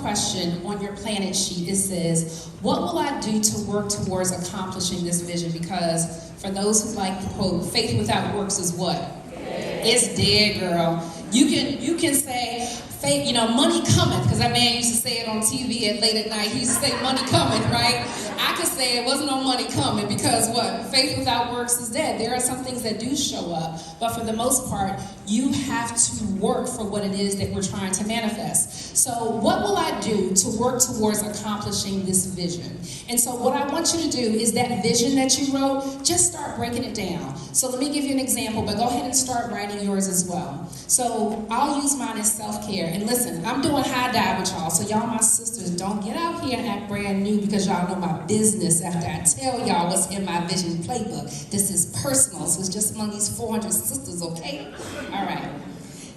question on your planet sheet. It says, what will I do to work towards accomplishing this vision? Because for those who like the quote, faith without works is what? It's dead, girl. You can say, faith, money cometh, because that man used to say it on TV at late at night. He used to say money cometh, right? I could say it wasn't no money coming because what? Faith without works is dead. There are some things that do show up, but for the most part, you have to work for what it is that we're trying to manifest. So what will I do to work towards accomplishing this vision? And so what I want you to do is that vision that you wrote, just start breaking it down. So let me give you an example, but go ahead and start writing yours as well. So I'll use mine as self-care. And listen, I'm doing high dive with y'all, so y'all my sisters, don't get out here and act brand new because y'all know my business after I tell y'all what's in my vision playbook. This is personal, so it's just among these 400 sisters, okay? All right.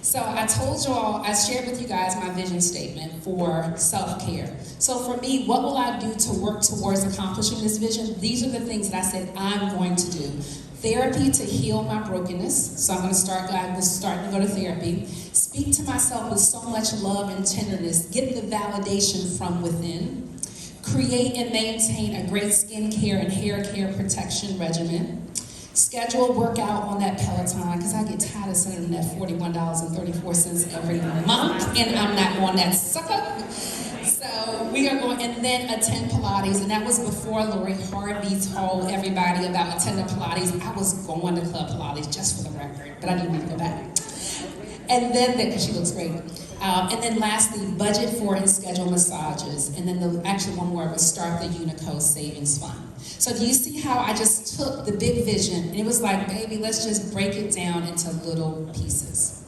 So I told y'all, I shared with you guys my vision statement for self-care. So for me, what will I do to work towards accomplishing this vision? These are the things that I said I'm going to do. Therapy to heal my brokenness. So I'm going to start to go to therapy. Speak to myself with so much love and tenderness. Get the validation from within. Create and maintain a great skincare and hair care protection regimen. Schedule a workout on that Peloton, because I get tired of sending them that $41.34 every month, and I'm not on that sucker. So we are going, and then attend Pilates, and that was before Lori Harvey told everybody about attending Pilates. I was going to Club Pilates, just for the record, but I didn't need to go back. And then, because she looks great. And then lastly, budget for and schedule massages. And then one more was start the Unico Savings Fund. So do you see how I just took the big vision, and it was like, baby, let's just break it down into little pieces.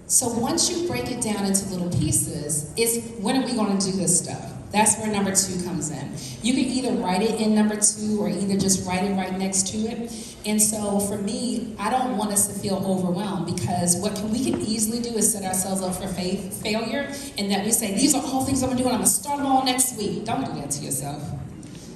So once you break it down into little pieces, it's when are we going to do this stuff? That's where number 2 comes in. You can either write it in number 2 or either just write it right next to it. And so for me, I don't want us to feel overwhelmed, because what we can easily do is set ourselves up for failure, and that we say, these are all things I'm going to do and I'm going to start them all next week. Don't do that to yourself.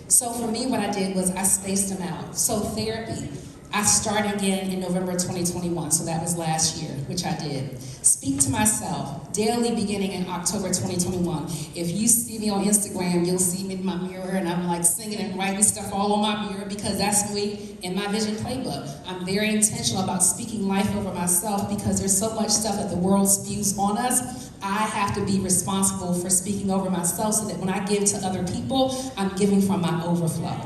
So for me, what I did was I spaced them out. So therapy, I started again in November 2021, so that was last year, which I did. Speak to myself, daily beginning in October 2021. If you see me on Instagram, you'll see me in my mirror, and I'm like singing and writing stuff all on my mirror, because that's me in my vision playbook. I'm very intentional about speaking life over myself, because there's so much stuff that the world spews on us. I have to be responsible for speaking over myself, so that when I give to other people, I'm giving from my overflow.